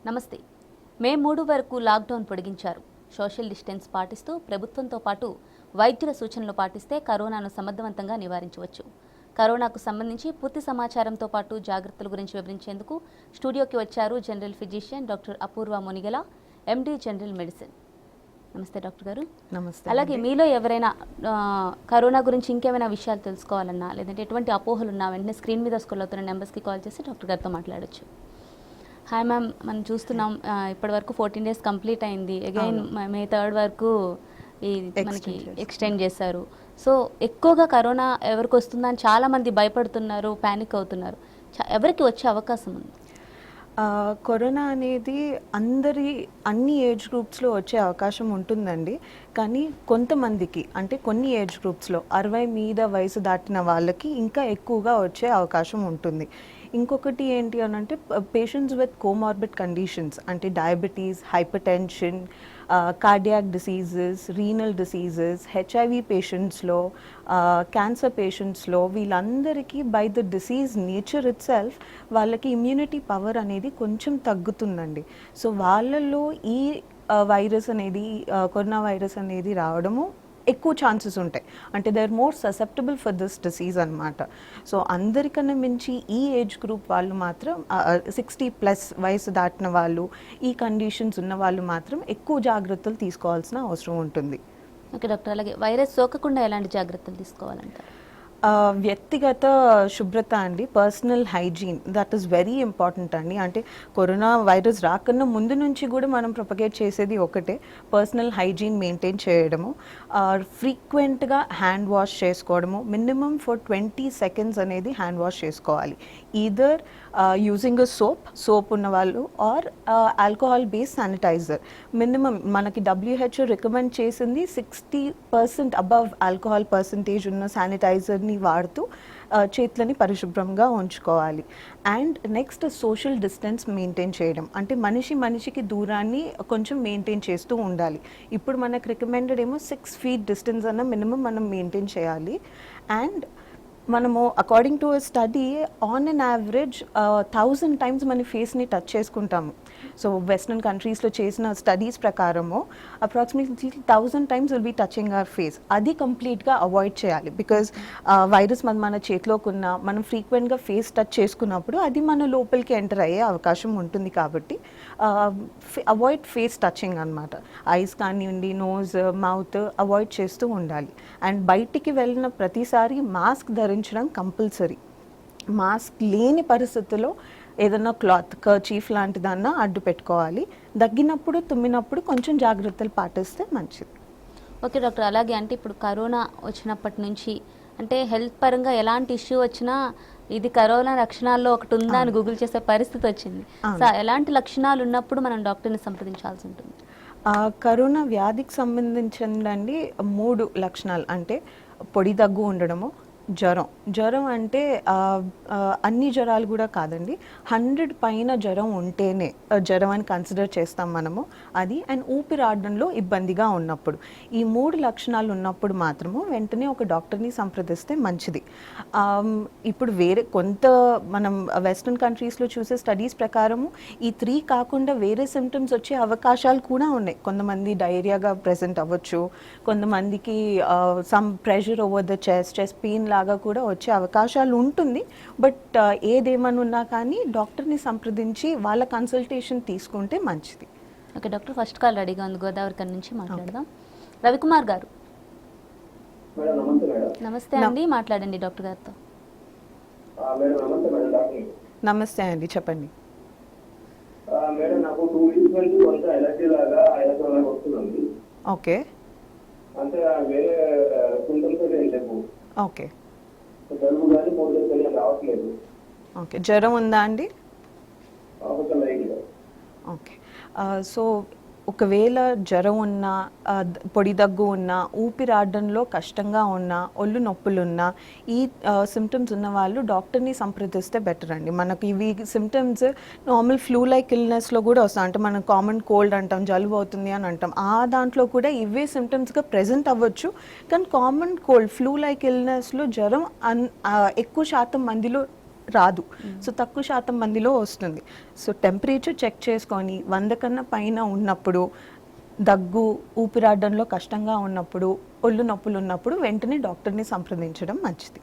నమస్తే. మే 3 వరకు lockdown పొడిగించారు. Social distance పాటిస్తూ ప్రభుత్వంతో పాటు వైద్యుల సూచనలు పాటిస్తే కరోనాను సమర్థవంతంగా నివారించవచ్చు. కరోనాకు సంబంధించి పూర్తి సమాచారంతో పాటు జాగ్రత్తల గురించి వివరించేందుకు స్టూడియోకి వచ్చారు జనరల్ ఫిజిషియన్ డాక్టర్ అపూర్వ మునిగల, ఎండి జనరల్ మెడిసిన్. నమస్తే డాక్టర్ గారు. నమస్తే. అలాగే మీలో ఎవరైనా కరోనా గురించి ఇంకేమైనా విషయాలు తెలుసుకోవాలన్నా లేదంటే ఎటువంటి అపోహలు ఉన్నా వెంటనే స్క్రీన్ మీద స్క్రోల్ అవుతున్న నెంబర్స్కి కాల్ చేసి డాక్టర్ గారితో మాట్లాడొచ్చు. హాయ్ మ్యామ్, మనం చూస్తున్నాం ఇప్పటి వరకు 14 days కంప్లీట్ అయింది. అగైన్ మే 3 వరకు ఈ మనకి ఎక్స్టెండ్ చేశారు. సో ఎక్కువగా కరోనా ఎవరికి వస్తుందా అని చాలామంది భయపడుతున్నారు, ప్యానిక్ అవుతున్నారు. ఎవరికి వచ్చే అవకాశం ఉంది? కరోనా అనేది అన్ని ఏజ్ గ్రూప్స్లో వచ్చే అవకాశం ఉంటుందండి. కానీ కొంతమందికి అంటే కొన్ని ఏజ్ గ్రూప్స్లో 60 మీద వయసు దాటిన వాళ్ళకి ఇంకా ఎక్కువగా వచ్చే అవకాశం ఉంటుంది. ఇంకొకటి ఏంటి అని అంటే పేషెంట్స్ విత్ కోమార్బిడ్ కండిషన్స్ అంటే diabetes, hypertension, cardiac diseases, renal diseases, HIV పేషెంట్స్లో, క్యాన్సర్ పేషెంట్స్లో వీళ్ళందరికీ by the disease nature itself వాళ్ళకి ఇమ్యూనిటీ పవర్ అనేది కొంచెం తగ్గుతుందండి. సో వాళ్ళల్లో ఈ వైరస్ అనేది కరోనా వైరస్ అనేది రావడము ఎక్కువ ఛాన్సెస్ ఉంటాయి. అంటే they are more susceptible for this disease అనమాట. సో అందరికన్నా మించి ఈ ఏజ్ గ్రూప్ వాళ్ళు మాత్రం 60+ వయసు దాటిన వాళ్ళు, ఈ కండిషన్స్ ఉన్న వాళ్ళు మాత్రం ఎక్కువ జాగ్రత్తలు తీసుకోవాల్సిన అవసరం ఉంటుంది. ఓకే డాక్టర్, అలాగే వైరస్ సోకకుండా ఎలాంటి జాగ్రత్తలు తీసుకోవాలంటారు? వ్యక్తిగత శుభ్రత అండి, personal hygiene, that is very important అండి. అంటే కరోనా వైరస్ రాకన్నా ముందు నుంచి కూడా మనం ప్రొపగేట్ చేసేది ఒకటే, పర్సనల్ హైజీన్ మెయింటైన్ చేయడము, ఫ్రీక్వెంట్గా హ్యాండ్ వాష్ చేసుకోవడము, మినిమం ఫర్ 20 seconds అనేది హ్యాండ్ వాష్ చేసుకోవాలి. ఈదర్ యూజింగ్ అ సోప్ ఉన్న వాళ్ళు or alcohol based sanitizer. Minimum మనకి WHO రికమెండ్ చేసింది 60% అబవ్ ఆల్కహాల్ పర్సంటేజ్ ఉన్న శానిటైజర్ని వాడుతూ చేతులని పరిశుభ్రంగా ఉంచుకోవాలి. And next social distance maintain చేయడం, అంటే మనిషికి దూరాన్ని కొంచెం మెయింటైన్ చేస్తూ ఉండాలి. ఇప్పుడు మనకు రికమెండెడ్ ఏమో 6 feet డిస్టెన్స్ అన్న మినిమం మనం మెయింటైన్ చేయాలి. అండ్ మనము according to study on an average 1000 times మన ఫేస్ని టచ్ చేసుకుంటాము. సో వెస్ట్రన్ కంట్రీస్లో చేసిన స్టడీస్ ప్రకారము approximately 1000 times will be touching our face. అది కంప్లీట్గా అవాయిడ్ చేయాలి. బికాజ్ వైరస్ మన చేతిలోకి ఉన్న మనం ఫ్రీక్వెంట్గా ఫేస్ టచ్ చేసుకున్నప్పుడు అది మన లోపలికి ఎంటర్ అయ్యే అవకాశం ఉంటుంది. కాబట్టి అవాయిడ్ ఫేస్ టచింగ్ అనమాట. ఐస్ కానివ్వండి, నోజ్, మౌత్ అవాయిడ్ చేస్తూ ఉండాలి. అండ్ బయటికి వెళ్ళిన ప్రతిసారి మాస్క్ ధరించడం కంపల్సరీ. మాస్క్ లేని పరిస్థితుల్లో ఏదైనా క్లాత్, కర్చీఫ్ లాంటిదన్నా అడ్డు పెట్టుకోవాలి. దగ్గినప్పుడు, తుమ్మినప్పుడు కొంచెం జాగ్రత్తలు పాటిస్తే మంచిది. ఓకే డాక్టర్, అలాగే అంటే ఇప్పుడు కరోనా వచ్చినప్పటి నుంచి అంటే హెల్త్ పరంగా ఎలాంటి ఇష్యూ వచ్చినా ఇది కరోనా లక్షణాల్లో ఒకటి ఉందా అని గూగుల్ చేసే పరిస్థితి వచ్చింది. సో ఎలాంటి లక్షణాలు ఉన్నప్పుడు మనం డాక్టర్ని సంప్రదించాల్సి ఉంటుంది? కరోనా వ్యాధికి సంబంధించిందండి 3 లక్షణాలు. అంటే పొడి దగ్గు ఉండడము, జ్వరం అంటే అన్ని జ్వరాలు కూడా కాదండి, 100 పైన జ్వరం ఉంటేనే జ్వరం అని కన్సిడర్ చేస్తాం మనము అది. అండ్ ఊపిరాడడంలో ఇబ్బందిగా ఉన్నప్పుడు, ఈ 3 లక్షణాలు ఉన్నప్పుడు మాత్రము వెంటనే ఒక డాక్టర్ని సంప్రదిస్తే మంచిది. ఇప్పుడు మనం వెస్ట్రన్ కంట్రీస్లో చూసే స్టడీస్ ప్రకారము ఈ 3 కాకుండా వేరే సిమ్టమ్స్ వచ్చే అవకాశాలు కూడా ఉన్నాయి. కొంతమంది డయేరియాగా ప్రెజెంట్ అవ్వచ్చు, కొంతమందికి some pressure over the chest pain లాగా కూడా వచ్చే అవకాశాలు ఉంటుంది. బట్ ఏదేమనున్నా కానీ డాక్టర్ని సంప్రదించి వాళ్ళ కన్సల్టేషన్ తీసుకుంటే మంచిది. ఓకే డాక్టర్, ఫస్ట్ కాల్ రెడీగా ఉంది, గోదావరి నుంచి మాట్లాడదాం. రవికుమార్ గారు, నమస్తే అండి, మాట్లాడండి డాక్టర్ గారితో. నమస్తే అండి, చెప్పండి. మేడం, నాకు 2 weeks నుంచి కొంచెం ఎలర్జీ లాగా వస్తుంది. ఓకే, అంటే వేరే సింటమ్స్ ఏం లేవు. ఓకే, జలుబు కానీ 3 days కానీ రావట్లేదు. ఓకే, జ్వరం ఉందా అండి? కొంచెం లైట్గా. ఓకే, సో ఒకవేళ జ్వరం ఉన్నా, పొడి దగ్గు ఉన్నా, ఊపిరాడడంలో కష్టంగా ఉన్నా, ఒళ్ళు నొప్పులున్నా, ఈ సిమ్టమ్స్ ఉన్న వాళ్ళు డాక్టర్ని సంప్రదిస్తే బెటర్ అండి. మనకి ఇవి సిమ్టమ్స్ నార్మల్ ఫ్లూ లైక్ ఇల్నెస్లో కూడా వస్తాయి. అంటే మనం కామన్ కోల్డ్ అంటాం, జలుబు అవుతుంది అని అంటాం, ఆ దాంట్లో కూడా ఇవే సిమ్టమ్స్గా ప్రెజెంట్ అవ్వచ్చు. కానీ కామన్ కోల్డ్, ఫ్లూ లైక్ ఇల్నెస్లో జ్వరం ఎక్కువ శాతం మందిలో రాదు. సో తక్కువ శాతం మందిలో వస్తుంది. సో టెంపరేచర్ చెక్ చేసుకొని 100 కన్నా పైన ఉన్నప్పుడు, దగ్గు, ఊపిరాడడంలో కష్టంగా ఉన్నప్పుడు, ఒళ్ళు నొప్పులు ఉన్నప్పుడు వెంటనే డాక్టర్ని సంప్రదించడం మంచిది.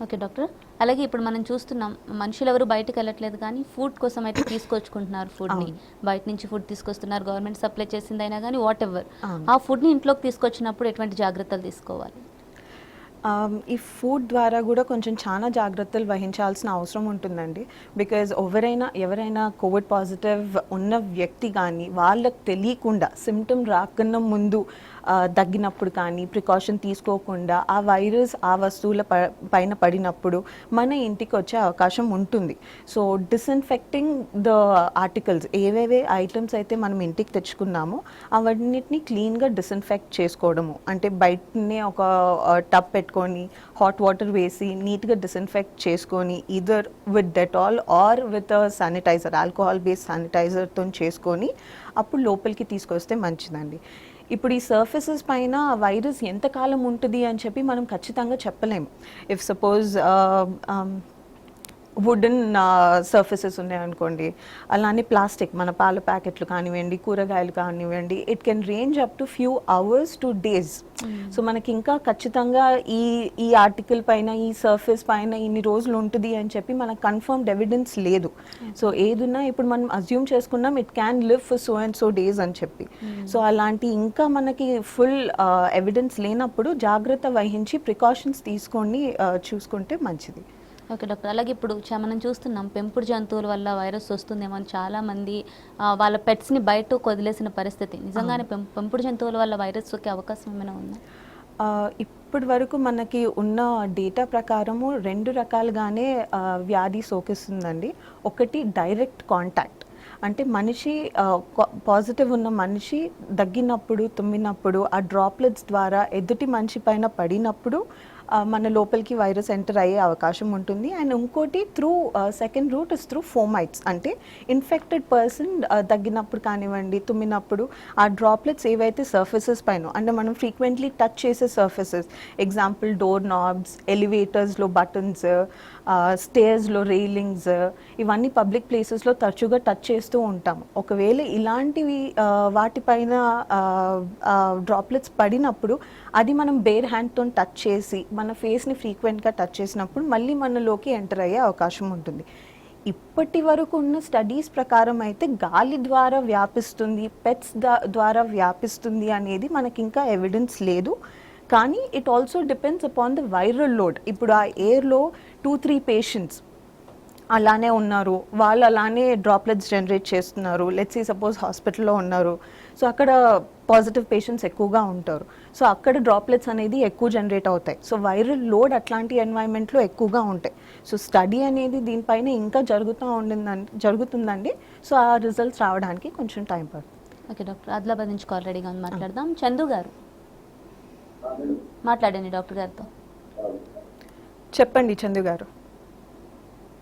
ఓకే డాక్టర్, అలాగే ఇప్పుడు మనం చూస్తున్నాం మనుషులు ఎవరు బయటకు వెళ్ళట్లేదు కానీ ఫుడ్ కోసం అయితే తీసుకొచ్చుకుంటున్నారు ఫుడ్ని. బయట నుంచి ఫుడ్ తీసుకొస్తున్నారు, గవర్నమెంట్ సప్లై చేసిందైనా కానీ వాట్ ఎవర్. ఆ ఫుడ్ని ఇంట్లోకి తీసుకొచ్చినప్పుడు ఎటువంటి జాగ్రత్తలు తీసుకోవాలి? ఈ ఫుడ్ ద్వారా కూడా కొంచెం చాలా జాగ్రత్తలు వహించాల్సిన అవసరం ఉంటుందండి. బికాజ్ ఎవరైనా కోవిడ్ పాజిటివ్ ఉన్న వ్యక్తి కానీ వాళ్ళకి తెలియకుండా సిమ్టమ్ రాకన్నా ముందు దగ్గినప్పుడు కానీ ప్రికాషన్ తీసుకోకుండా ఆ వైరస్ ఆ వస్తువుల పైన పడినప్పుడు మన ఇంటికి వచ్చే అవకాశం ఉంటుంది. సో డిస్ఇన్ఫెక్టింగ్ ద ఆర్టికల్స్, ఏవేవే ఐటమ్స్ అయితే మనం ఇంటికి తెచ్చుకున్నామో అవన్నిటిని క్లీన్గా డిస్ఇన్ఫెక్ట్ చేసుకోవడము. అంటే బయటనే ఒక టబ్ పెట్టుకొని హాట్ వాటర్ వేసి నీట్గా డిస్ఇన్ఫెక్ట్ చేసుకొని either with Dettol or with sanitiser, alcohol based శానిటైజర్తో చేసుకొని అప్పుడు లోపలికి తీసుకొస్తే మంచిదండి. ఇప్పుడు ఈ సర్ఫేసెస్ పైన వైరస్ ఎంతకాలం ఉంటుంది అని చెప్పి మనం ఖచ్చితంగా చెప్పలేము. ఇఫ్ సపోజ్ వుడెన్ సర్ఫేసెస్ ఉన్నాయనుకోండి, అలానే ప్లాస్టిక్, మన పాల ప్యాకెట్లు కానివ్వండి, కూరగాయలు కానివ్వండి, it can range up to few hours two days. So మనకి ఇంకా ఖచ్చితంగా ఈ ఆర్టికల్ పైన, ఈ సర్ఫేస్ పైన ఇన్ని రోజులు ఉంటుంది అని చెప్పి మనకు కన్ఫర్మ్డ్ ఎవిడెన్స్ లేదు. సో ఏదున్నా ఇప్పుడు మనం అజ్యూమ్ చేసుకున్నాం it can live for so and so days అని చెప్పి. సో అలాంటి ఇంకా మనకి ఫుల్ ఎవిడెన్స్ లేనప్పుడు జాగ్రత్త వహించి ప్రికాషన్స్ తీసుకొని చూసుకుంటే మంచిది. ఓకే డాక్టర్, అలాగే ఇప్పుడు మనం చూస్తున్నాం పెంపుడు జంతువుల వల్ల వైరస్ వస్తుందేమో అని చాలామంది వాళ్ళ పెట్స్ని బయటకు వదిలేసిన పరిస్థితి. నిజంగానే పెంపుడు జంతువుల వల్ల వైరస్ సోకే అవకాశం ఏమైనా ఉందా? ఇప్పటి వరకు మనకి ఉన్న డేటా ప్రకారము 2 రకాలుగానే వ్యాధి సోకిస్తుందండి. ఒకటి డైరెక్ట్ కాంటాక్ట్, అంటే మనిషి పాజిటివ్ ఉన్న మనిషి దగ్గినప్పుడు, తుమ్మినప్పుడు ఆ డ్రాప్లెట్స్ ద్వారా ఎదుటి మనిషి పైన పడినప్పుడు మన లోపలికి వైరస్ ఎంటర్ అయ్యే అవకాశం ఉంటుంది. అండ్ ఇంకోటి second route is through fomites, అంటే ఇన్ఫెక్టెడ్ పర్సన్ దగ్గినప్పుడు కానివ్వండి, తుమ్మినప్పుడు ఆ డ్రాప్లెట్స్ ఏవైతే సర్ఫేసెస్ పైన, అంటే మనం ఫ్రీక్వెంట్లీ టచ్ చేసే సర్ఫేసెస్, ఎగ్జాంపుల్ డోర్ నాబ్స్, ఎలివేటర్స్లో బటన్స్, స్టేర్స్లో రైలింగ్స్, ఇవన్నీ పబ్లిక్ ప్లేసెస్లో తరచుగా టచ్ చేస్తూ ఉంటాము. ఒకవేళ ఇలాంటివి వాటిపైన డ్రాప్లెట్స్ పడినప్పుడు అది మనం బేర్ హ్యాండ్తో టచ్ చేసి మన ఫేస్ని ఫ్రీక్వెంట్గా టచ్ చేసినప్పుడు మళ్ళీ మనలోకి ఎంటర్ అయ్యే అవకాశం ఉంటుంది. ఇప్పటి వరకు ఉన్న స్టడీస్ ప్రకారం అయితే గాలి ద్వారా వ్యాపిస్తుంది, పెట్స్ ద్వారా వ్యాపిస్తుంది అనేది మనకి ఇంకా ఎవిడెన్స్ లేదు. కానీ it also depends upon the viral load. ఇప్పుడు ఆ ఎయిర్లో 2-3 పేషెంట్స్ అలానే ఉన్నారు, వాళ్ళు అలానే డ్రాప్లెట్స్ జనరేట్ చేస్తున్నారు. లెట్స్ సే సపోజ్ హాస్పిటల్లో ఉన్నారు, సో అక్కడ పాజిటివ్ పేషెంట్స్ ఎక్కువగా ఉంటారు. సో అక్కడ డ్రాప్లెట్స్ అనేది ఎక్కువ జనరేట్ అవుతాయి. సో వైరల్ లోడ్ అట్లాంటి ఎన్వైరన్మెంట్లో ఎక్కువగా ఉంటాయి. సో స్టడీ అనేది దీనిపైన ఇంకా జరుగుతుందండి. సో ఆ రిజల్ట్స్ రావడానికి కొంచెం టైం పడుతుంది. ఓకే డాక్టర్, ఆదిలాబాద్ నుంచి కాల్ రెడీగా ఉంది, మాట్లాడదాం. చందు గారు మాట్లాడండి డాక్టర్ గారితో. చెప్పండి చందు గారు.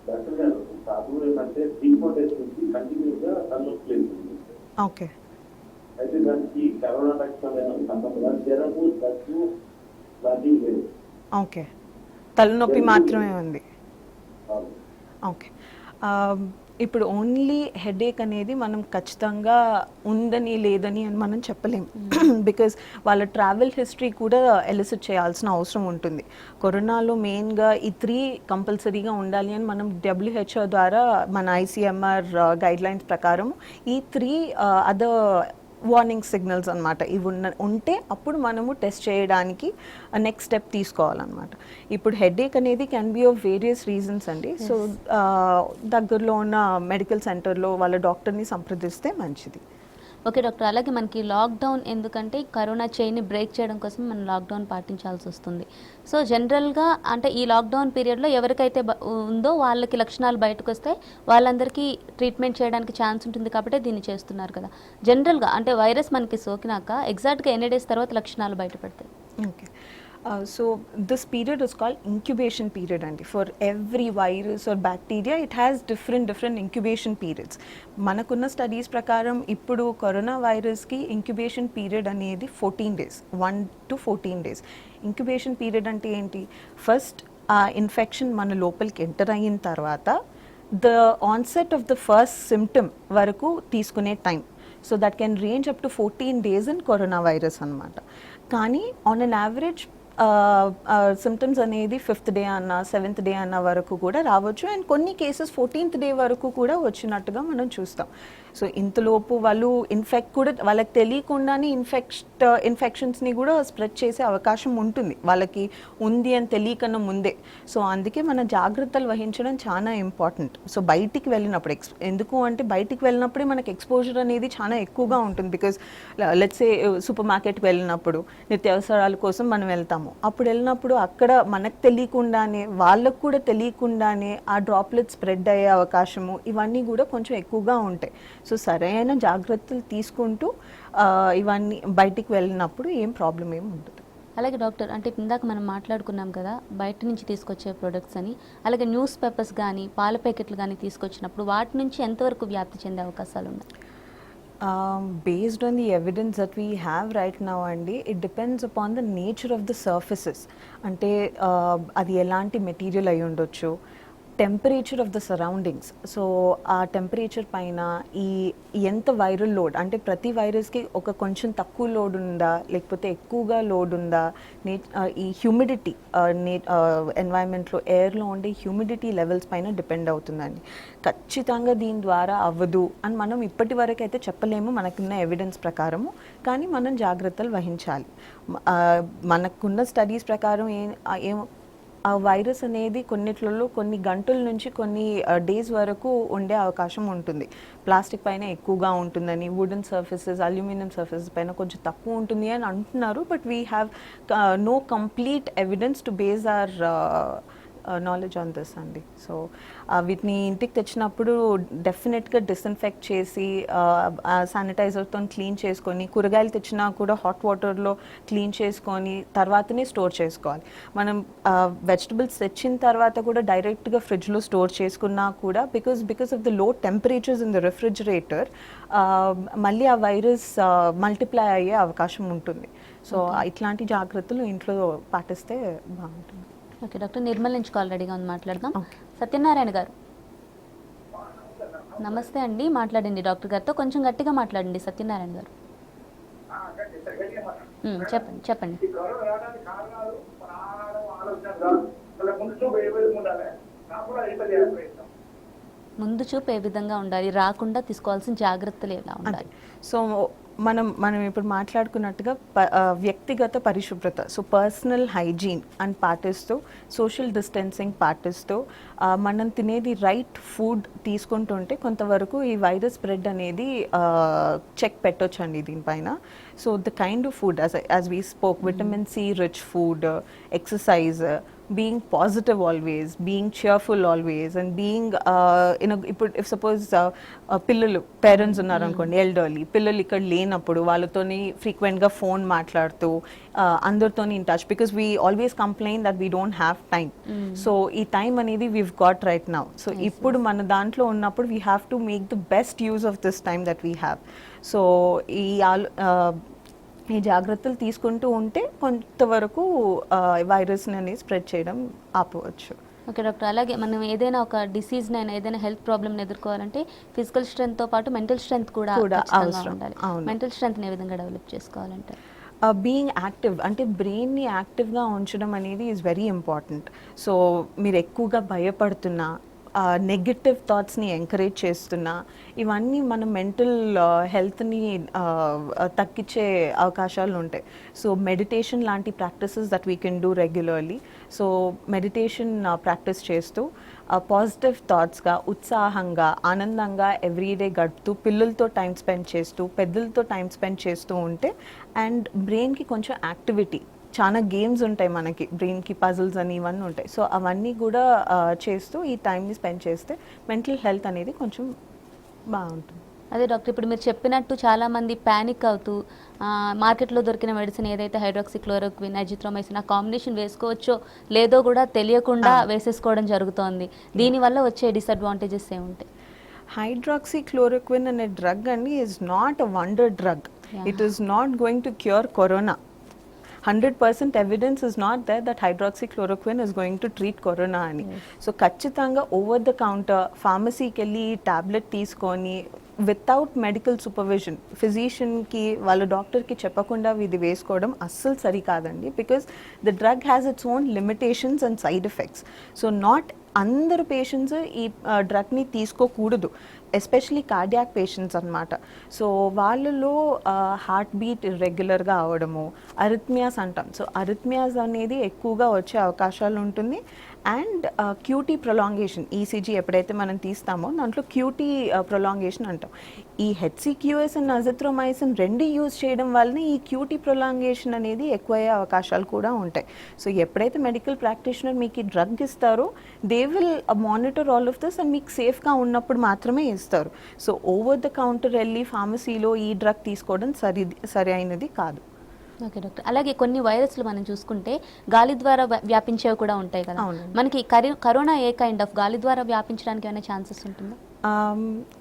డాక్టర్ గారు, నాకు ఏమంటే 3-4 డేస్ నుంచి కంటిన్యూగా తలనొప్పి లేస్తుంది. ఓకే. అయితే దానికి కరోనా లక్షణాలు సంబంధం, జ్వరము, దగ్గు లాంటివి లేవు. ఓకే, తలనొప్పి మాత్రమే ఉంది. ఓకే, ఇప్పుడు ఓన్లీ హెడేక్ అనేది మనం ఖచ్చితంగా ఉందని లేదని అని మనం చెప్పలేం. బికాజ్ వాళ్ళ ట్రావెల్ హిస్టరీ కూడా ఎలిసిట్ చేయాల్సిన అవసరం ఉంటుంది. కరోనాలో మెయిన్గా ఈ 3 కంపల్సరీగా ఉండాలి అని మనం WHO ద్వారా మన ICMR గైడ్లైన్స్ ప్రకారం ఈ 3 అదర్ వార్నింగ్ సిగ్నల్స్ అనమాట. ఇవి ఉంటే అప్పుడు మనము టెస్ట్ చేయడానికి నెక్స్ట్ స్టెప్ తీసుకోవాలన్నమాట. ఇప్పుడు హెడేక్ అనేది can be of various reasons అండి. సో దగ్గరలో ఉన్న మెడికల్ సెంటర్లో వాళ్ళ డాక్టర్ని సంప్రదిస్తే మంచిది. ఓకే డాక్టర్, అలాగే మనకి లాక్డౌన్ ఎందుకంటే కరోనా చైన్ని బ్రేక్ చేయడం కోసం మనం లాక్డౌన్ పాటించాల్సి వస్తుంది. సో జనరల్గా అంటే ఈ లాక్డౌన్ పీరియడ్లో ఎవరికైతే ఉందో వాళ్ళకి లక్షణాలు బయటకు వస్తాయి, వాళ్ళందరికీ ట్రీట్మెంట్ చేయడానికి ఛాన్స్ ఉంటుంది కాబట్టి దీన్ని చేస్తున్నారు కదా. జనరల్గా అంటే వైరస్ మనకి సోకినాక ఎగ్జాక్ట్గా ఎన్ని డేస్ తర్వాత లక్షణాలు బయటపడతాయి? Okay, so this period is called incubation period, and for every virus or bacteria it has different incubation periods. manakunna studies prakaram ippudu corona virus ki incubation period anedi 14 days, 1 to 14 days. incubation period ante enti, first ఆ infection మన లోపలికి enter అయిన తర్వాత the onset of the first symptom వరకు తీసుకునే time. So that can range up to 14 days in corona virus అనమాట. కానీ on an average symptoms అనేది 5th day అన్న 7th day అన్న వరకు కూడా రావచ్చు. అండ్ కొన్ని కేసెస్ 14th day వరకు కూడా వచ్చినట్టుగా మనం చూస్తాం. సో ఇంతలోపు వాళ్ళు ఇన్ఫెక్ట్ కూడా వాళ్ళకి తెలియకుండానే ఇన్ఫెక్షన్స్ని కూడా స్ప్రెడ్ చేసే అవకాశం ఉంటుంది వాళ్ళకి ఉంది అని తెలియకన్నా ముందే. సో అందుకే మన జాగ్రత్తలు వహించడం చాలా ఇంపార్టెంట్. సో బయటికి వెళ్ళినప్పుడు ఎందుకు అంటే బయటికి వెళ్ళినప్పుడే మనకి ఎక్స్పోజర్ అనేది చాలా ఎక్కువగా ఉంటుంది. బికాజ్ లెట్స్ సే సూపర్ మార్కెట్కి వెళ్ళినప్పుడు నిత్యావసరాల కోసం మనం వెళ్తాము. అప్పుడు వెళ్ళినప్పుడు అక్కడ మనకు తెలియకుండానే వాళ్ళకు కూడా తెలియకుండానే ఆ డ్రాప్లెట్ స్ప్రెడ్ అయ్యే అవకాశము ఇవన్నీ కూడా కొంచెం ఎక్కువగా ఉంటాయి. సో సరైన జాగ్రత్తలు తీసుకుంటూ ఇవన్నీ బయటికి వెళ్ళినప్పుడు ఏం ప్రాబ్లం ఏమి ఉండదు. అలాగే డాక్టర్, అంటే ఇందాక మనం మాట్లాడుకున్నాం కదా బయట నుంచి తీసుకొచ్చే ప్రొడక్ట్స్ అని, అలాగే న్యూస్ పేపర్స్ కానీ పాల ప్యాకెట్లు కానీ తీసుకొచ్చినప్పుడు వాటి నుంచి ఎంతవరకు వ్యాప్తి చెందే అవకాశాలు ఉన్నాయి? Based on the evidence that we have right now అండి, it depends upon the nature of the surfaces. అంటే అది ఎలాంటి మెటీరియల్ అయి ఉండొచ్చు, temperature of the surroundings. So ఆ టెంపరేచర్ పైన ఈ ఎంత వైరల్ లోడ్ అంటే ప్రతి వైరస్కి ఒక కొంచెం తక్కువ లోడ్ ఉందా లేకపోతే ఎక్కువగా లోడ్ ఉందా, ఈ హ్యూమిడిటీ ఎన్వైరన్మెంట్లో ఎయిర్లో ఉండే హ్యూమిడిటీ లెవెల్స్ పైన డిపెండ్ అవుతుందండి. ఖచ్చితంగా దీని ద్వారా అవ్వదు అని మనం ఇప్పటి వరకు అయితే చెప్పలేము మనకున్న ఎవిడెన్స్ ప్రకారము. కానీ మనం జాగ్రత్తలు వహించాలి. మనకున్న స్టడీస్ ప్రకారం ఏం ఆ వైరస్ అనేది కొన్నిట్లలో కొన్ని గంటల నుంచి కొన్ని డేస్ వరకు ఉండే అవకాశం ఉంటుంది. ప్లాస్టిక్ పైన ఎక్కువగా ఉంటుందని, వుడెన్ సర్ఫేసెస్ అల్యూమినియం సర్ఫేసెస్ పైన కొంచెం తక్కువ ఉంటుంది అని అంటున్నారు. But we have no complete evidence to base our knowledge on this అండి. సో వీటిని ఇంటికి తెచ్చినప్పుడు డెఫినెట్గా డిస్ఇన్ఫెక్ట్ చేసి శానిటైజర్తో క్లీన్ చేసుకొని, కూరగాయలు తెచ్చినా కూడా హాట్ వాటర్లో క్లీన్ చేసుకొని తర్వాతనే స్టోర్ చేసుకోవాలి. మనం వెజిటబుల్స్ తెచ్చిన తర్వాత కూడా డైరెక్ట్గా ఫ్రిడ్జ్లో స్టోర్ చేసుకున్నా కూడా because of the low temperatures in the refrigerator మళ్ళీ ఆ వైరస్ మల్టిప్లై అయ్యే అవకాశం ఉంటుంది. సో ఇట్లాంటి జాగ్రత్తలు ఇంట్లో పాటిస్తే బాగుంటుంది. ఓకే డాక్టర్, నిర్మల్ నుంచి కాల్ రెడీగా ఉంది, మాట్లాడదాం. సత్యనారాయణ గారు నమస్తే అండి, మాట్లాడండి డాక్టర్ గారితో. కొంచెం గట్టిగా మాట్లాడండి సత్యనారాయణ గారు. చెప్పండి చెప్పండి. ముందు చూపు ఏ విధంగా ఉండాలి, రాకుండా తీసుకోవాల్సిన జాగ్రత్తలు ఎలా ఉండాలి? సో మనం ఇప్పుడు మాట్లాడుకున్నట్టుగా వ్యక్తిగత పరిశుభ్రత, సో పర్సనల్ హైజీన్ అని పాటిస్తూ, సోషల్ డిస్టెన్సింగ్ పాటిస్తూ, మనం తినేది రైట్ ఫుడ్ తీసుకుంటుంటే కొంతవరకు ఈ వైరస్ స్ప్రెడ్ అనేది చెక్ పెట్టొచ్చండి దీనిపైన. So the kind of food as we spoke, vitamin C rich food, exercise, being positive always, being cheerful always, and being if suppose పిల్లలు పేరెంట్స్ ఉన్నారు అనుకోండి, ఎల్డర్లీ పిల్లలు ఇక్కడ లేనప్పుడు వాళ్ళతోని ఫ్రీక్వెంట్గా ఫోన్ మాట్లాడుతూ అందరితోని in touch, because we always complain that we don't have time. So ఈ టైం అనేది we've got right now. So ఇప్పుడు మన దాంట్లో ఉన్నప్పుడు we have to make the best use of this time that we have. So ఈ జాగ్రత్తలు తీసుకుంటూ ఉంటే కొంతవరకు వైరస్ని అనేది స్ప్రెడ్ చేయడం ఆపవచ్చు. ఓకే డాక్టర్, అలాగే మనం ఏదైనా ఒక డిసీజ్ అయినా ఏదైనా హెల్త్ ప్రాబ్లమ్ని ఎదుర్కోవాలంటే ఫిజికల్ స్ట్రెంగ్త్తో పాటు మెంటల్ స్ట్రెంగ్త్ కూడా అవసరం ఉండాలి. మెంటల్ స్ట్రెంగ్త్ని ఏ విధంగా డెవలప్ చేసుకోవాలంటే? బీయింగ్ యాక్టివ్ అంటే బ్రెయిన్ని యాక్టివ్గా ఉంచడం అనేది ఈజ్ వెరీ ఇంపార్టెంట్. సో మీరు ఎక్కువగా భయపడుతున్నా, నెగటివ్ థాట్స్ని ఎంకరేజ్ చేస్తున్నా, ఇవన్నీ మన మెంటల్ హెల్త్ని తగ్గించే అవకాశాలు ఉంటాయి. సో మెడిటేషన్ లాంటి practices that we can do regularly. So meditation practice చేస్తూ పాజిటివ్ థాట్స్గా, ఉత్సాహంగా, ఆనందంగా ఎవ్రీడే గడుపుతూ, పిల్లలతో టైం స్పెండ్ చేస్తూ, పెద్దలతో టైం స్పెండ్ చేస్తూ ఉంటే, అండ్ బ్రెయిన్కి కొంచెం యాక్టివిటీ, చాలా గేమ్స్ ఉంటాయి మనకి బ్రెయిన్కి, పజిల్స్ అని ఇవన్నీ ఉంటాయి. సో అవన్నీ కూడా చేస్తూ ఈ టైంని స్పెండ్ చేస్తే మెంటల్ హెల్త్ అనేది కొంచెం బాగుంటుంది. అదే డాక్టర్, ఇప్పుడు మీరు చెప్పినట్టు చాలామంది ప్యానిక్ అవుతూ మార్కెట్లో దొరికిన మెడిసిన్ ఏదైతే హైడ్రాక్సిక్లోరోక్విన్, అజిత్రోమైసిన్ ఆ కాంబినేషన్ వేసుకోవచ్చో లేదో కూడా తెలియకుండా వేసేసుకోవడం జరుగుతోంది. దీనివల్ల వచ్చే డిసడ్వాంటేజెస్ ఏముంటాయి? హైడ్రాక్సిక్లోరోక్విన్ అనే డ్రగ్ అండి is not a wonder drug. It is not going to cure corona. 100% evidence is not there that hydroxychloroquine is going to treat corona అని. సో ఖచ్చితంగా ఓవర్ ద కౌంటర్ ఫార్మసీకి వెళ్ళి టాబ్లెట్ తీసుకొని without medical supervision ఫిజిషియన్కి వాళ్ళ డాక్టర్కి చెప్పకుండా ఇది వేసుకోవడం అస్సలు సరికాదండి. Because the drug has its own limitations and side effects. So not అందరు పేషెంట్స్ ఈ డ్రగ్ని తీసుకోకూడదు, ఎస్పెషలీ కార్డియాక్ పేషెంట్స్ అన్నమాట. సో వాళ్ళలో హార్ట్ బీట్ ఇర్రెగ్యులర్గా అవడము, అరిథ్మియాస్ అంటాం. సో అరిథ్మియాస్ అనేది ఎక్కువగా వచ్చే అవకాశాలు ఉంటుంది. అండ్ క్యూటీ ప్రొలాంగేషన్, ఈసీజీ ఎప్పుడైతే మనం తీస్తామో దాంట్లో క్యూటీ ప్రొలాంగేషన్ అంటాం. ఈ హెచ్సిక్యూఎస్ అండ్ అజిత్రోమైసిన్ రెండు యూజ్ చేయడం వల్లనే ఈ క్యూటీ ప్రొలాంగేషన్ అనేది ఎక్కువయ్యే అవకాశాలు కూడా ఉంటాయి. సో ఎప్పుడైతే మెడికల్ ప్రాక్టీషనర్ మీకు ఈ డ్రగ్ ఇస్తారో they will monitor all of this and మీకు సేఫ్గా ఉన్నప్పుడు మాత్రమే ఇస్తారు. సో ఓవర్ ద కౌంటర్ వెళ్ళి ఫార్మసీలో ఈ డ్రగ్ తీసుకోవడం సరి అయినది కాదు. ఓకే డాక్టర్, అలాగే కొన్ని వైరస్లు మనం చూసుకుంటే గాలి ద్వారా వ్యాపించేవి కూడా ఉంటాయి కదా. మనకి కరోనా ఏ కైండ్ ఆఫ్ గాలి ద్వారా వ్యాపించడానికి ఏమైనా ఛాన్సెస్ ఉంటుందా?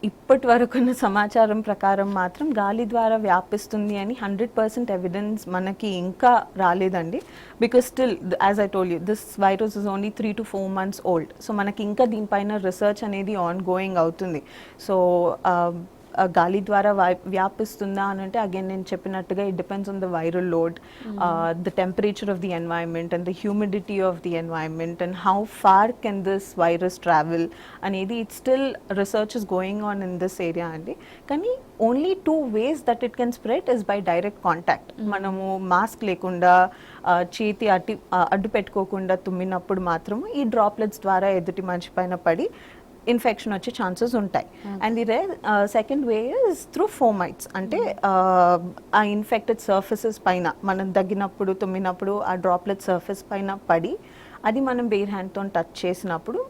ఇప్పటి వరకున్న సమాచారం ప్రకారం మాత్రం గాలి ద్వారా వ్యాపిస్తుంది అని 100% ఎవిడెన్స్ మనకి ఇంకా రాలేదండి. Because still as I told you this virus is only 3 to 4 months old. So మనకి ఇంకా దీనిపైన రీసెర్చ్ అనేది ఆన్ గోయింగ్ అవుతుంది. సో గాలి ద్వారా వ్యాపిస్తుందా అని అంటే అగైన్ నేను చెప్పినట్టుగా it depends on the viral load, the temperature of the environment and the humidity of the environment and how far can this virus travel అనేది it still research is going on in this area అండి. కానీ only 2 ways that it can spread is by direct contact. మనము mask లేకుండా చేతి అడ్డు పెట్టుకోకుండా తుమ్మినప్పుడు మాత్రము ఈ డ్రాప్లెట్స్ ద్వారా ఎదుటి మనిషి పైన పడి ఇన్ఫెక్షన్ వచ్చే ఛాన్సెస్ ఉంటాయి. And the second way is through fomites, అంటే ఆ ఇన్ఫెక్టెడ్ సర్ఫేసెస్ పైన మనం దగ్గినప్పుడు తుమ్మినప్పుడు ఆ డ్రాప్లెట్ సర్ఫేస్ పైన పడి అది మనం బేర్ హ్యాండ్తో టచ్ చేసినప్పుడు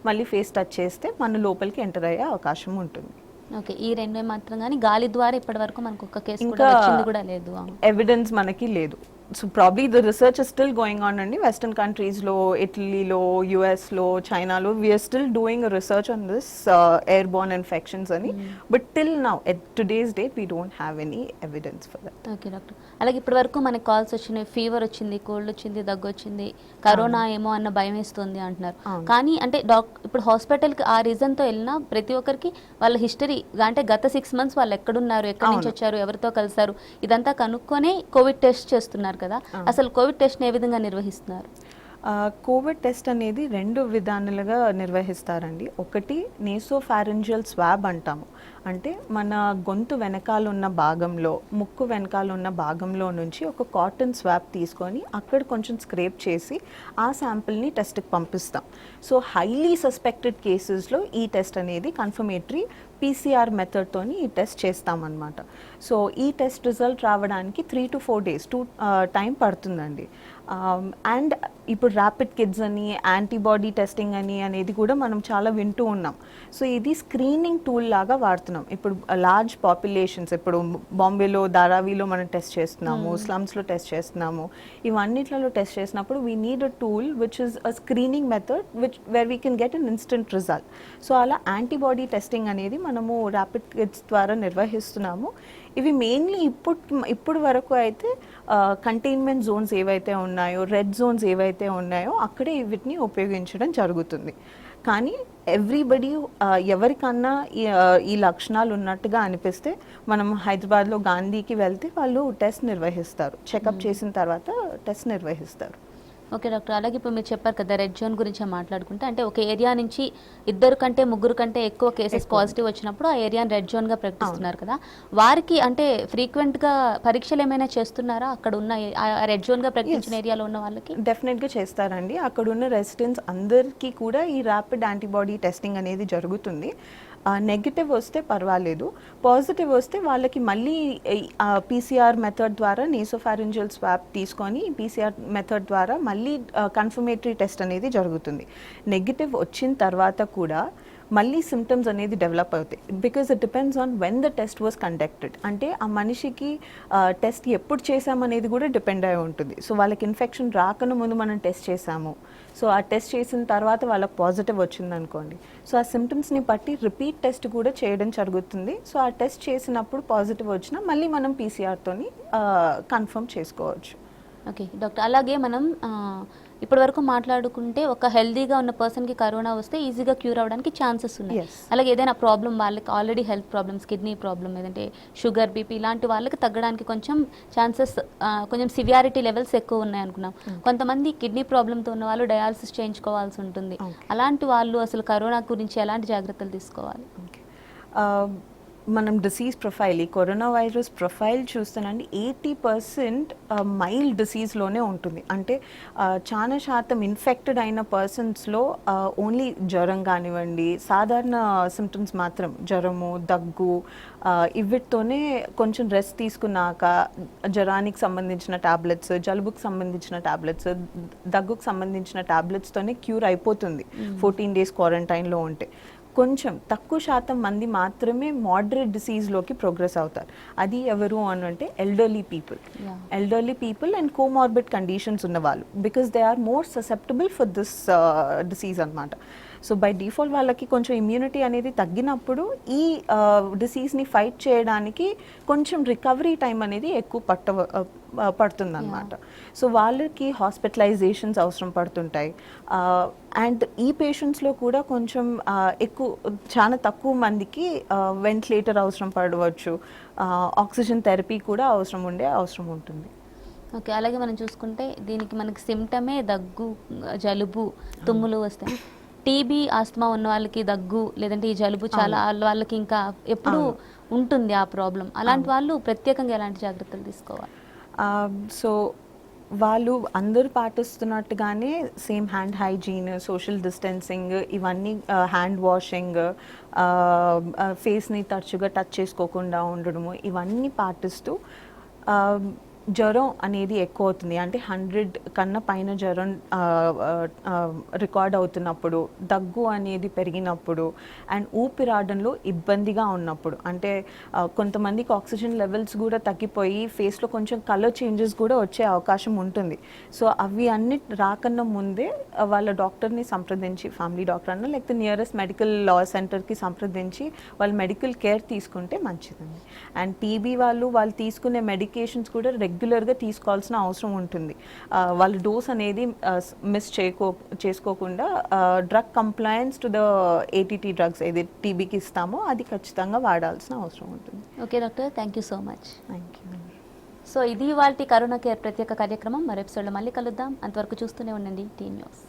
మళ్ళీ ఫేస్ టచ్ చేస్తే మన లోపలికి ఎంటర్ అయ్యే అవకాశం ఉంటుంది. ఓకే, ఈ రెండే మాత్రం, కానీ గాలి ద్వారా ఇప్పటి వరకు మనకు ఒక కేసు కూడా వచ్చింది కూడా లేదు, ఎవిడెన్స్ మనకి లేదు. So probably the research is still going on అండి. వెస్టర్న్ కంట్రీస్లో, ఇటలీలో, యుఎస్లో, చైనాలో we are still doing research on this airborne infections అని. But till now at today's date we don't have any evidence for that. Okay doctor, అలాగే ఇప్పటి వరకు మనకి కాల్స్ వచ్చినాయి, ఫీవర్ వచ్చింది, కోల్డ్ వచ్చింది, దగ్గు వచ్చింది, కరోనా ఏమో అన్న భయం వేస్తుంది అంటున్నారు. కానీ అంటే ఇప్పుడు హాస్పిటల్కి ఆ రీజన్తో వెళ్ళినా ప్రతి ఒక్కరికి వాళ్ళ హిస్టరీ అంటే గత 6 months వాళ్ళు ఎక్కడున్నారు, ఎక్కడి నుంచి వచ్చారు, ఎవరితో కలిసారు, ఇదంతా కనుక్కొని కోవిడ్ టెస్ట్ చేస్తున్నారు కదా. అసలు కోవిడ్ టెస్ట్ ఏ విధంగా నిర్వహిస్తున్నారు? కోవిడ్ టెస్ట్ అనేది 2 విధానాలుగా నిర్వహిస్తారండి. ఒకటి నేసోఫారింజియల్ స్వాబ్ అంటాము. అంటే మన గొంతు వెనకాల ఉన్న భాగంలో, ముక్కు వెనకాల ఉన్న భాగంలో నుంచి ఒక కాటన్ స్వాబ్ తీసుకొని అక్కడ కొంచెం స్క్రేప్ చేసి ఆ శాంపిల్ని టెస్ట్కి పంపిస్తాం. సో హైలీ సస్పెక్టెడ్ కేసెస్లో ఈ టెస్ట్ అనేది కన్ఫర్మేటరీ PCR మెథడ్తోని ఈ టెస్ట్ చేస్తామన్నమాట. సో ఈ టెస్ట్ రిజల్ట్ రావడానికి 3 to 4 days టైం పడుతుందండి. అండ్ ఇప్పుడు ర్యాపిడ్ కిడ్స్ అని, యాంటీబాడీ టెస్టింగ్ అని అనేది కూడా మనం చాలా వింటూ ఉన్నాం. సో ఇది స్క్రీనింగ్ టూల్ లాగా వాడుతున్నాం. ఇప్పుడు లార్జ్ పాపులేషన్స్, ఇప్పుడు బాంబేలో, ధారావిలో మనం టెస్ట్ చేస్తున్నాము, స్లమ్స్లో టెస్ట్ చేస్తున్నాము. ఇవన్నిట్లలో టెస్ట్ చేసినప్పుడు we need a tool which is a screening method where we can get an instant result. So అలా యాంటీబాడీ టెస్టింగ్ అనేది మనము ర్యాపిడ్ కిడ్స్ ద్వారా నిర్వహిస్తున్నాము. ఇవి మెయిన్లీ ఇప్పుడు వరకు అయితే కంటైన్మెంట్ జోన్స్ ఏవైతే ఉన్నాయో, రెడ్ జోన్స్ ఏవైతే ఉన్నాయో అక్కడే వీటిని ఉపయోగించడం జరుగుతుంది. కానీ ఎవ్రీబడి ఎవరికన్నా ఈ లక్షణాలు ఉన్నట్టుగా అనిపిస్తే మనం హైదరాబాద్లో గాంధీకి వెళ్తే వాళ్ళు టెస్ట్ నిర్వహిస్తారు. చెకప్ చేసిన తర్వాత టెస్ట్ నిర్వహిస్తారు. ఓకే డాక్టర్, అలాగే ఇప్పుడు మీరు చెప్పారు కదా రెడ్ జోన్ గురించి మాట్లాడుకుంటే, అంటే ఒక ఏరియా నుంచి 2 కంటే 3 కంటే ఎక్కువ కేసెస్ పాజిటివ్ వచ్చినప్పుడు ఆ ఏరియాని రెడ్ జోన్గా ప్రకటిస్తున్నారు కదా. వారికి అంటే ఫ్రీక్వెంట్గా పరీక్షలు ఏమైనా చేస్తున్నారా అక్కడ ఉన్న రెడ్ జోన్గా ప్రకటించిన ఏరియాలో ఉన్న వాళ్ళకి? డెఫినెట్గా చేస్తారండి. అక్కడ ఉన్న రెసిడెంట్స్ అందరికీ కూడా ఈ ర్యాపిడ్ యాంటీబాడీ టెస్టింగ్ అనేది జరుగుతుంది. నెగిటివ్ వస్తే పర్వాలేదు, పాజిటివ్ వస్తే వాళ్ళకి మళ్ళీ PCR మెథడ్ ద్వారా నేసోఫారింజియల్ స్వాబ్ తీసుకొని PCR మెథడ్ ద్వారా మళ్ళీ కన్ఫర్మేటరీ టెస్ట్ అనేది జరుగుతుంది. నెగిటివ్ వచ్చిన తర్వాత కూడా మళ్ళీ సిమ్టమ్స్ అనేది డెవలప్ అవుతాయి. Because it depends on when the test was conducted. అంటే ఆ మనిషికి టెస్ట్ ఎప్పుడు చేసామనేది కూడా డిపెండ్ అయి ఉంటుంది. సో వాళ్ళకి ఇన్ఫెక్షన్ రాకను ముందు మనం టెస్ట్ చేసాము, సో ఆ టెస్ట్ చేసిన తర్వాత వాళ్ళకి పాజిటివ్ వచ్చిందనుకోండి, సో ఆ సిమ్టమ్స్ని బట్టి రిపీట్ టెస్ట్ కూడా చేయడం జరుగుతుంది. సో ఆ టెస్ట్ చేసినప్పుడు పాజిటివ్ వచ్చినా మళ్ళీ మనం PCRతోని కన్ఫర్మ్ చేసుకోవచ్చు. ఓకే డాక్టర్, అలాగే మనం ఇప్పటి వరకు మాట్లాడుకుంటే ఒక హెల్దీగా ఉన్న పర్సన్కి కరోనా వస్తే ఈజీగా క్యూర్ అవ్వడానికి ఛాన్సెస్ ఉన్నాయి. Yes. అలాగే ఏదైనా ప్రాబ్లం వాళ్ళకి already health problems, kidney problem, లేదంటే షుగర్, బీపీ ఇలాంటి వాళ్ళకి తగ్గడానికి కొంచెం ఛాన్సెస్, కొంచెం సివియారిటీ లెవెల్స్ ఎక్కువ ఉన్నాయి అనుకున్నాం. కొంతమంది కిడ్నీ ప్రాబ్లంతో ఉన్న వాళ్ళు డయాలసిస్ చేయించుకోవాల్సి ఉంటుంది. అలాంటి వాళ్ళు అసలు కరోనా గురించి ఎలాంటి జాగ్రత్తలు తీసుకోవాలి? మనం డిసీజ్ ప్రొఫైల్, ఈ కరోనా వైరస్ ప్రొఫైల్ చూస్తానండి 80% మైల్డ్ డిసీజ్లోనే ఉంటుంది. అంటే చాలా శాతం ఇన్ఫెక్టెడ్ అయిన పర్సన్స్లో ఓన్లీ జ్వరం కానివ్వండి, సాధారణ సిమ్టమ్స్ మాత్రం జ్వరము, దగ్గు, ఇవిటితోనే కొంచెం రెస్ట్ తీసుకున్నాక జ్వరానికి సంబంధించిన టాబ్లెట్స్, జలుబుకి సంబంధించిన టాబ్లెట్స్, దగ్గుకు సంబంధించిన టాబ్లెట్స్తోనే క్యూర్ అయిపోతుంది 14 days క్వారంటైన్లో ఉంటే. కొంచెం తక్కువ శాతం మంది మాత్రమే మోడరేట్ డిసీజ్లోకి ప్రోగ్రెస్ అవుతారు. అది ఎవరు అని అంటే elderly people and comorbid conditions ఉన్నవాళ్ళు, because they are more susceptible for this disease అనమాట. సో బై డిఫాల్ట్ వాళ్ళకి కొంచెం ఇమ్యూనిటీ అనేది తగ్గినప్పుడు ఈ డిసీజ్ని ఫైట్ చేయడానికి కొంచెం రికవరీ టైం అనేది ఎక్కువ పడుతుందన్నమాట. సో వాళ్ళకి హాస్పిటలైజేషన్స్ అవసరం పడుతుంటాయి. అండ్ ఈ పేషెంట్స్లో కూడా కొంచెం చాలా తక్కువ మందికి వెంటిలేటర్ అవసరం పడవచ్చు, ఆక్సిజన్ థెరపీ కూడా అవసరం ఉంటుంది. ఓకే, అలాగే మనం చూసుకుంటే దీనికి మనకి సిమ్టమే దగ్గు, జలుబు, తుమ్ములు వస్తాయి. టీబీ, ఆస్తమా ఉన్న వాళ్ళకి దగ్గు లేదంటే ఈ జలుబు చాలా వాళ్ళకి ఇంకా ఎప్పుడు ఉంటుంది ఆ ప్రాబ్లం. అలాంటి వాళ్ళు ప్రత్యేకంగా ఎలాంటి జాగ్రత్తలు తీసుకోవాలి? సో వాళ్ళు అందరూ పాటిస్తున్నట్టుగానే same hand hygiene, social distancing, ఇవన్నీ హ్యాండ్ వాషింగ్, ఫేస్ని తరచుగా టచ్ చేసుకోకుండా ఉండడము, ఇవన్నీ పాటిస్తూ జ్వరం అనేది ఎక్కువ అవుతుంది అంటే 100 కన్నా పైన జ్వరం రికార్డ్ అవుతున్నప్పుడు, దగ్గు అనేది పెరిగినప్పుడు, అండ్ ఊపిరాడడంలో ఇబ్బందిగా ఉన్నప్పుడు, అంటే కొంతమందికి ఆక్సిజన్ లెవెల్స్ కూడా తగ్గిపోయి ఫేస్లో కొంచెం కలర్ చేంజెస్ కూడా వచ్చే అవకాశం ఉంటుంది. సో అవి అన్ని రాకన్నా ముందే వాళ్ళ డాక్టర్ని సంప్రదించి, ఫ్యామిలీ డాక్టర్ అన్న లేకపోతే నియరెస్ట్ మెడికల్ సెంటర్కి సంప్రదించి వాళ్ళు మెడికల్ కేర్ తీసుకుంటే మంచిదండి. అండ్ టీబీ వాళ్ళు తీసుకునే మెడికేషన్స్ కూడా రెగ్యులర్గా తీసుకోవాల్సిన అవసరం ఉంటుంది. వాళ్ళ డోస్ అనేది మిస్ చేసుకోకుండా drug compliance to the ATT drugs ఏది టీబీకి ఇస్తామో అది ఖచ్చితంగా వాడాల్సిన అవసరం ఉంటుంది. Okay doctor, thank you so much. Thank you. So ఇది ఇవాల్టి కరోనా కేర్ ప్రత్యేక కార్యక్రమం. మరో ఎపిసోడ్లో మళ్ళీ కలుద్దాం. అంతవరకు చూస్తూనే ఉండండి టీ న్యూస్.